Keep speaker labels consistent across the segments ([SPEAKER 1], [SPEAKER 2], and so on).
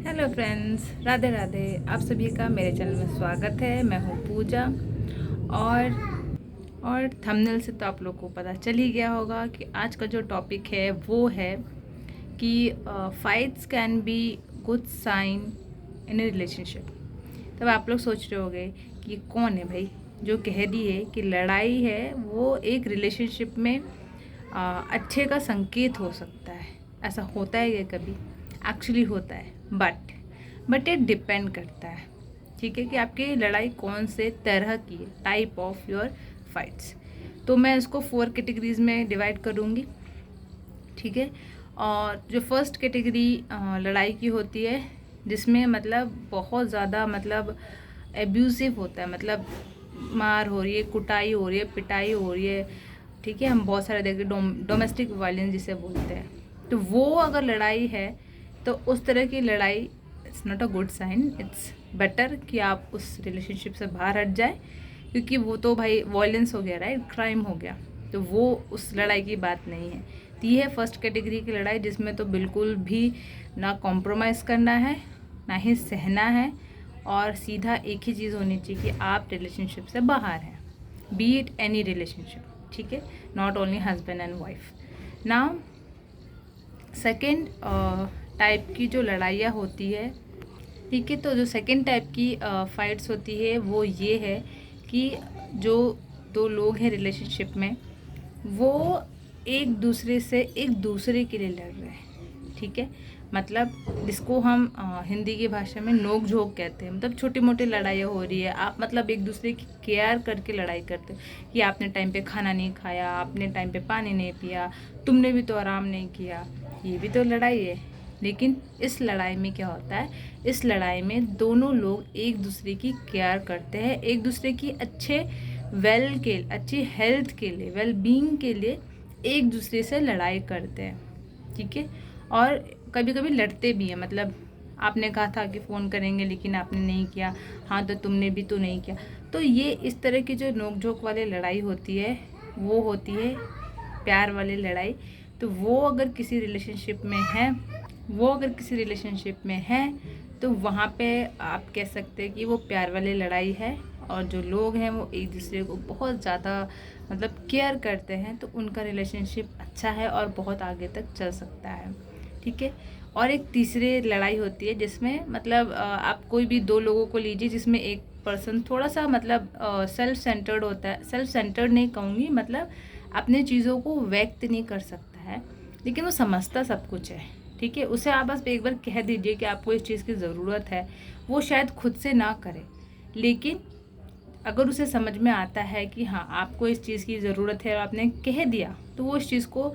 [SPEAKER 1] Hello friends, Radhe Radhe. आप सभी का मेरे चैनल में स्वागत है। मैं हूँ पूजा। और थंबनेल से तो आप लोग को पता चल ही गया होगा कि आज का जो टॉपिक है वो है कि fights can be good sign in a relationship. तब आप लोग सोच रहे होंगे कि कौन है भाई जो कह दिए कि लड़ाई है वो एक रिलेशनशिप में अच्छे का संकेत हो सकता है। ऐसा होता है क्या कभी? एक्चुअली होता है, बट ये डिपेंड करता है, ठीक है, कि आपकी लड़ाई कौन से तरह की है, टाइप ऑफ योर फाइट्स। तो मैं इसको 4 कैटेगरीज में डिवाइड करूँगी, ठीक है। और जो फर्स्ट कैटेगरी लड़ाई की होती है जिसमें मतलब बहुत ज़्यादा मतलब एब्यूसिव होता है, मतलब मार हो रही है, कुटाई हो रही है, पिटाई हो रही है, ठीक है। हम बहुत सारे देखते डोमेस्टिक वायलेंस जिसे बोलते हैं। तो वो अगर लड़ाई है तो उस तरह की लड़ाई it's not a good sign. It's better कि आप उस रिलेशनशिप से बाहर हट जाए, क्योंकि वो तो भाई वॉयलेंस हो गया, राइट, क्राइम हो गया। तो वो उस लड़ाई की बात नहीं है। तो ये है फर्स्ट कैटेगरी की लड़ाई जिसमें तो बिल्कुल भी ना कॉम्प्रोमाइज़ करना है, ना ही सहना है, और सीधा एक ही चीज़ होनी चाहिए कि आप रिलेशनशिप से बाहर हैं, बी इट एनी रिलेशनशिप, ठीक है, not only husband and wife. Now second type की जो लड़ाइयाँ होती है, ठीक है, तो जो सेकेंड टाइप की फाइट्स होती है वो ये है कि जो दो लोग हैं रिलेशनशिप में वो एक दूसरे से एक दूसरे के लिए लड़ रहे हैं, ठीक है। मतलब जिसको हम हिंदी की भाषा में नोक झोंक कहते हैं, मतलब छोटी मोटी लड़ाइयाँ हो रही है, आप मतलब एक दूसरे की केयर करके लड़ाई करते हो कि आपने टाइम पे खाना नहीं खाया, आपने टाइम पे पानी नहीं पिया, तुमने भी तो आराम नहीं किया, ये भी तो लड़ाई है। लेकिन इस लड़ाई में क्या होता है, इस लड़ाई में दोनों लोग एक दूसरे की केयर करते हैं, एक दूसरे की अच्छी हेल्थ के लिए, वेल बीइंग के लिए एक दूसरे से लड़ाई करते हैं, ठीक है। और कभी कभी लड़ते भी हैं, मतलब आपने कहा था कि फ़ोन करेंगे लेकिन आपने नहीं किया, हाँ तो तुमने भी तो नहीं किया। तो ये इस तरह की जो नोक झोंक वाली लड़ाई होती है वो होती है प्यार वाली लड़ाई। तो वो अगर किसी रिलेशनशिप में है, तो वहाँ पे आप कह सकते हैं कि वो प्यार वाली लड़ाई है। और जो लोग हैं वो एक दूसरे को बहुत ज़्यादा मतलब केयर करते हैं, तो उनका रिलेशनशिप अच्छा है और बहुत आगे तक चल सकता है, ठीक है। और एक तीसरी लड़ाई होती है जिसमें मतलब आप कोई भी दो लोगों को लीजिए जिसमें एक पर्सन थोड़ा सा मतलब सेल्फ सेंटर्ड होता है, सेल्फ सेंटर्ड नहीं कहूँगी, मतलब अपने चीज़ों को व्यक्त नहीं कर सकता है, लेकिन वो समझता सब कुछ है, ठीक है। उसे आप बस एक बार कह दीजिए कि आपको इस चीज़ की ज़रूरत है, वो शायद खुद से ना करे, लेकिन अगर उसे समझ में आता है कि हाँ आपको इस चीज़ की ज़रूरत है और आपने कह दिया, तो वो इस चीज़ को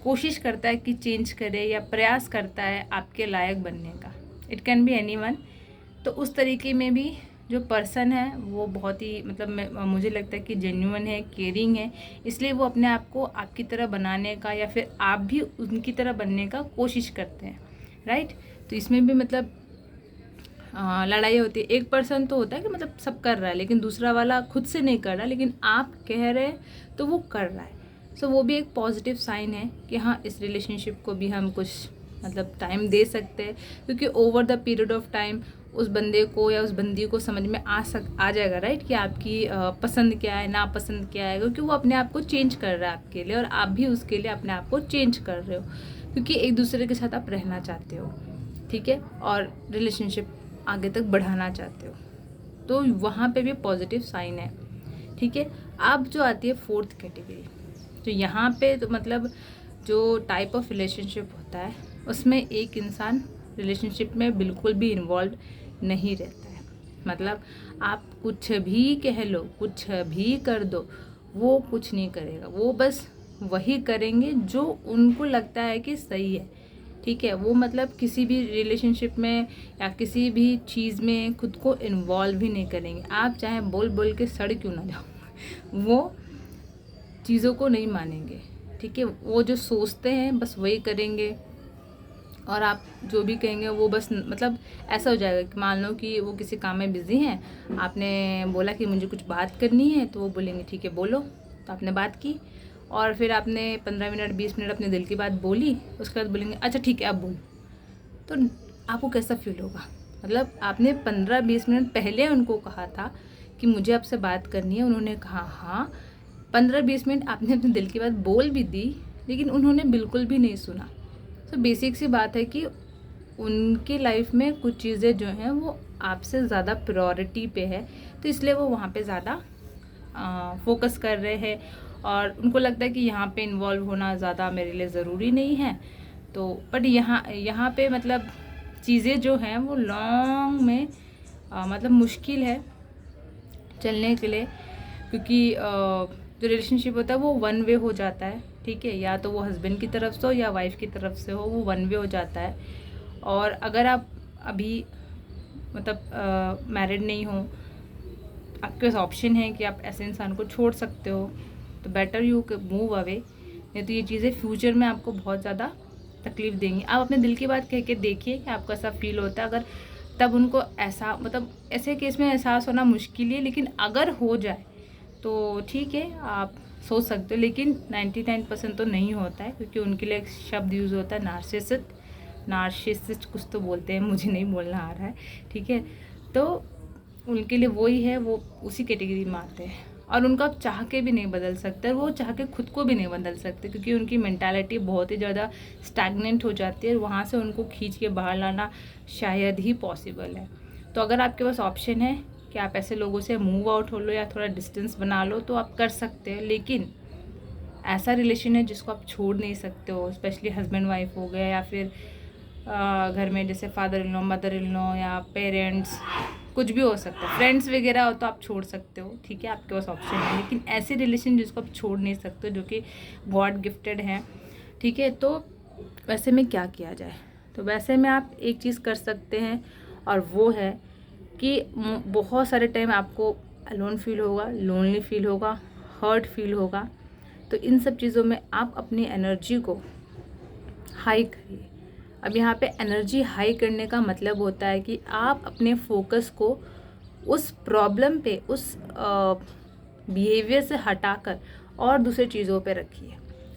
[SPEAKER 1] कोशिश करता है कि चेंज करे या प्रयास करता है आपके लायक बनने का। It can be any one. तो उस तरीके में भी जो पर्सन है वो बहुत ही मतलब मुझे लगता है कि जेन्युइन है, केयरिंग है, इसलिए वो अपने आप को आपकी तरह बनाने का या फिर आप भी उनकी तरह बनने का कोशिश करते हैं, राइट। तो इसमें भी मतलब लड़ाई होती है। एक पर्सन तो होता है कि मतलब सब कर रहा है लेकिन दूसरा वाला खुद से नहीं कर रहा, लेकिन आप कह रहे हैं तो वो कर रहा है। सो वो भी एक पॉजिटिव साइन है कि हाँ इस रिलेशनशिप को भी हम कुछ मतलब टाइम दे सकते हैं, क्योंकि over the period of time उस बंदे को या उस बंदी को समझ में आ जाएगा, राइट, कि आपकी पसंद क्या है, नापसंद क्या है, क्योंकि वो अपने आप को चेंज कर रहा है आपके लिए और आप भी उसके लिए अपने आप को चेंज कर रहे हो, क्योंकि एक दूसरे के साथ आप रहना चाहते हो, ठीक है, और रिलेशनशिप आगे तक बढ़ाना चाहते हो। तो वहाँ पे भी पॉजिटिव साइन है, ठीक है। अब जो आती है फोर्थ कैटेगरी, तो यहाँ पे तो मतलब जो टाइप ऑफ रिलेशनशिप होता है उसमें एक इंसान रिलेशनशिप में बिल्कुल भी इन्वॉल्व नहीं रहता है। मतलब आप कुछ भी कह लो, कुछ भी कर दो, वो कुछ नहीं करेगा, वो बस वही करेंगे जो उनको लगता है कि सही है, ठीक है। वो मतलब किसी भी रिलेशनशिप में या किसी भी चीज़ में खुद को इन्वॉल्व ही नहीं करेंगे। आप चाहे बोल बोल के सड़ क्यों ना जाओ, वो चीज़ों को नहीं मानेंगे, ठीक है। वो जो सोचते हैं बस वही करेंगे, और आप जो भी कहेंगे वो बस मतलब ऐसा हो जाएगा कि मान लो कि वो किसी काम में बिज़ी हैं, आपने बोला कि मुझे कुछ बात करनी है, तो वो बोलेंगे ठीक है बोलो, तो आपने बात की, और फिर आपने 15 मिनट 20 मिनट अपने दिल की बात बोली, उसके बाद बोलेंगे अच्छा ठीक है अब बोलो। तो आपको कैसा फील होगा? मतलब आपने 15-20 मिनट पहले उनको कहा था कि मुझे आपसे बात करनी है, उन्होंने कहा हाँ। 15-20 मिनट आपने अपने दिल की बात बोल भी दी, लेकिन उन्होंने बिल्कुल भी नहीं सुना। तो बेसिक सी बात है कि उनकी लाइफ में कुछ चीज़ें जो हैं वो आपसे ज़्यादा प्रायोरिटी पे है, तो इसलिए वो वहाँ पे ज़्यादा फोकस कर रहे हैं, और उनको लगता है कि यहाँ पे इन्वॉल्व होना ज़्यादा मेरे लिए ज़रूरी नहीं है। तो बट यहाँ पे मतलब चीज़ें जो हैं वो लॉन्ग में मतलब मुश्किल है चलने के लिए, क्योंकि जो रिलेशनशिप होता है वो वन वे हो जाता है, ठीक है, या तो वो हस्बैंड की तरफ से हो या वाइफ की तरफ से हो, वो वन वे हो जाता है। और अगर आप अभी मतलब मैरिड नहीं हो, आपके पास ऑप्शन है कि आप ऐसे इंसान को छोड़ सकते हो, तो बेटर यू मूव अवे, नहीं तो ये चीज़ें फ्यूचर में आपको बहुत ज़्यादा तकलीफ़ देंगी। आप अपने दिल की बात कह के देखिए कि आपको ऐसा फील होता है। अगर तब उनको ऐसा मतलब ऐसे केस में एहसास होना मुश्किल है, लेकिन अगर हो जाए तो ठीक है, आप सोच सकते हो, लेकिन 99% तो नहीं होता है, क्योंकि उनके लिए एक शब्द यूज़ होता है नार्सिसिस्ट कुछ तो बोलते हैं, मुझे नहीं बोलना आ रहा है, ठीक है। तो उनके लिए वही है, वो उसी कैटेगरी में आते हैं, और उनका चाह के भी नहीं बदल सकते, वो चाह के खुद को भी नहीं बदल सकते, क्योंकि उनकी मेंटालिटी बहुत ही ज़्यादा स्टैगनेंट हो जाती है, वहाँ से उनको खींच के बाहर लाना शायद ही पॉसिबल है। तो अगर आपके पास ऑप्शन है कि आप ऐसे लोगों से मूव आउट हो लो या थोड़ा डिस्टेंस बना लो, तो आप कर सकते हैं, लेकिन ऐसा रिलेशन है जिसको आप छोड़ नहीं सकते हो, स्पेशली हस्बैंड वाइफ हो गया, या फिर घर में जैसे father in law, mother in law, या पेरेंट्स, कुछ भी हो सकता है, फ्रेंड्स वगैरह हो तो आप छोड़ सकते हो, ठीक है, आपके पास ऑप्शन है। लेकिन ऐसे रिलेशन जिसको आप छोड़ नहीं सकते, जो कि गॉड गिफ्टेड हैं, ठीक है, तो वैसे में क्या किया जाए? तो वैसे में आप एक चीज़ कर सकते हैं, और वो है कि बहुत सारे टाइम आपको अलोन फील होगा, लोनली फील होगा, हर्ट फील होगा, तो इन सब चीज़ों में आप अपनी एनर्जी को हाई करिए। अब यहाँ पे एनर्जी हाई करने का मतलब होता है कि आप अपने फोकस को उस प्रॉब्लम पे, उस बिहेवियर से हटाकर और दूसरी चीज़ों पे रखिए।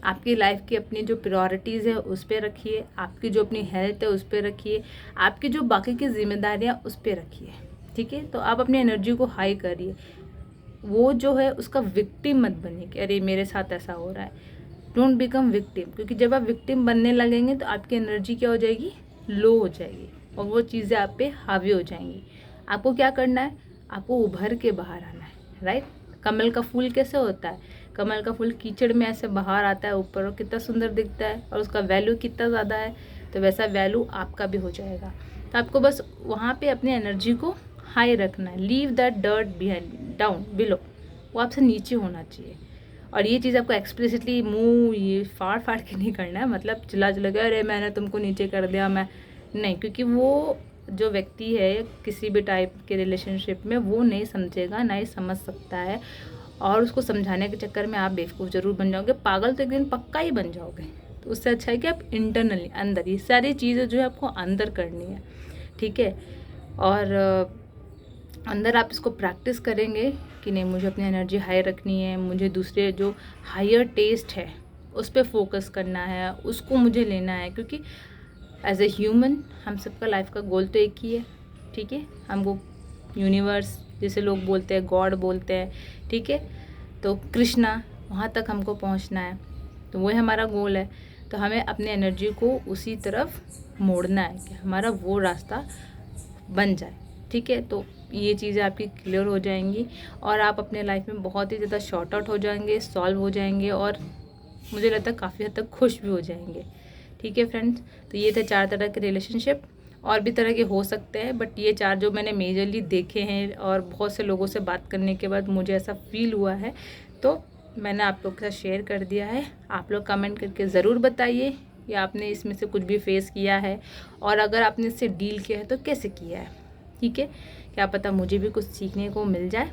[SPEAKER 1] आपकी लाइफ की अपनी जो प्रायोरिटीज़ है उस पे रखिए, आपकी जो अपनी हेल्थ है उस पे रखिए, आपकी जो बाकी की जिम्मेदारियाँ उस पे रखिए, ठीक है। तो आप अपनी एनर्जी को हाई करिए, वो जो है उसका विक्टिम मत बनिए कि अरे मेरे साथ ऐसा हो रहा है। डोंट बिकम विक्टिम, क्योंकि जब आप विक्टिम बनने लगेंगे तो आपकी एनर्जी क्या हो जाएगी, लो हो जाएगी, और वो चीज़ें आप पे हावी हो जाएंगी। आपको क्या करना है, आपको उभर के बाहर आना है, राइट। कमल का फूल कैसे होता है, कमल का फूल कीचड़ में ऐसे बाहर आता है ऊपर, और कितना सुंदर दिखता है, और उसका वैल्यू कितना ज़्यादा है, तो वैसा वैल्यू आपका भी हो जाएगा। तो आपको बस वहाँ पे अपनी एनर्जी को हाई रखना है, leave that dirt behind down below, वो आपसे नीचे होना चाहिए। और ये चीज़ आपको एक्सप्लिसिटली मुंह ये फाड़ फाड़ के नहीं करना है, मतलब चिल्ला चिल्ला के अरे मैंने तुमको नीचे कर दिया, मैं नहीं, क्योंकि वो जो व्यक्ति है किसी भी टाइप के रिलेशनशिप में वो नहीं समझेगा, ना ही समझ सकता है, और उसको समझाने के चक्कर में आप बेवकूफ़ ज़रूर बन जाओगे, पागल तो एक दिन पक्का ही बन जाओगे। तो उससे अच्छा है कि आप इंटरनली अंदर ये सारी चीज़ें जो है आपको अंदर करनी है, ठीक है। और अंदर आप इसको प्रैक्टिस करेंगे कि नहीं मुझे अपनी एनर्जी हाई रखनी है, मुझे दूसरे जो हायर टेस्ट है उस पर फोकस करना है, उसको मुझे लेना है, क्योंकि एज ए ह्यूमन हम सबका लाइफ का गोल तो एक ही है, ठीक है। हमको यूनिवर्स जैसे लोग बोलते हैं, गॉड बोलते हैं, ठीक है, तो कृष्णा, वहाँ तक हमको पहुँचना है, तो वही हमारा गोल है। तो हमें अपनी एनर्जी को उसी तरफ मोड़ना है कि हमारा वो रास्ता बन जाए, ठीक है। तो ये चीज़ें आपकी क्लियर हो जाएंगी, और आप अपने लाइफ में बहुत ही ज़्यादा शॉर्ट आउट हो जाएंगे, सॉल्व हो जाएंगे, और मुझे लगता है काफ़ी हद तक खुश भी हो जाएंगे, ठीक है फ्रेंड्स। तो ये थे 4 तरह के रिलेशनशिप, और भी तरह के हो सकते हैं, बट ये 4 जो मैंने मेजरली देखे हैं, और बहुत से लोगों से बात करने के बाद मुझे ऐसा फील हुआ है, तो मैंने आप लोग के साथ शेयर कर दिया है। आप लोग कमेंट करके ज़रूर बताइए कि आपने इसमें से कुछ भी फेस किया है, और अगर आपने इससे डील किया है तो कैसे किया है, ठीक है। क्या पता मुझे भी कुछ सीखने को मिल जाए।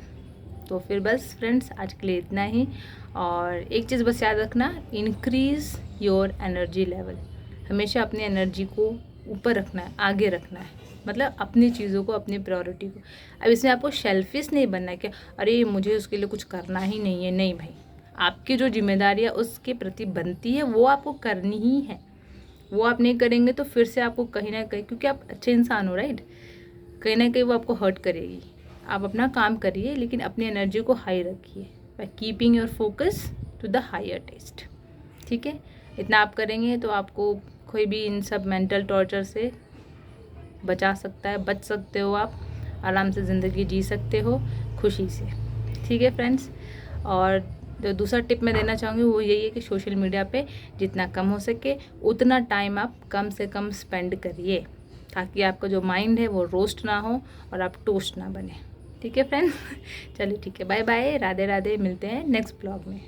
[SPEAKER 1] तो फिर बस फ्रेंड्स आज के लिए इतना ही, और एक चीज़ बस याद रखना, इंक्रीज़ योर एनर्जी लेवल, हमेशा अपनी एनर्जी को ऊपर रखना है, आगे रखना है, मतलब अपनी चीज़ों को, अपनी प्रायोरिटी को। अब इसमें आपको सेल्फिश नहीं बनना है कि अरे मुझे उसके लिए कुछ करना ही नहीं है, नहीं भाई, आपकी जो जिम्मेदारियाँ उसके प्रति बनती है वो आपको करनी ही है, वो आप नहीं करेंगे तो फिर से आपको कहीं ना कहीं, क्योंकि आप अच्छे इंसान हो राइट, कहीं ना कहीं वो आपको हर्ट करेगी। आप अपना काम करिए लेकिन अपनी एनर्जी को हाई रखिए by keeping your focus to the higher test. ठीक है, इतना आप करेंगे तो आपको कोई भी इन सब मेंटल टॉर्चर से बचा सकता है, बच सकते हो, आप आराम से ज़िंदगी जी सकते हो खुशी से। ठीक है फ्रेंड्स, और जो दूसरा टिप मैं देना चाहूँगी वो यही है कि सोशल मीडिया पे जितना कम हो सके उतना टाइम आप कम से कम स्पेंड करिए, ताकि आपका जो माइंड है वो रोस्ट ना हो और आप टोस्ट ना बने। ठीक है फ्रेंड्स, चलिए ठीक है, बाय बाय, राधे राधे, मिलते हैं नेक्स्ट ब्लॉग में।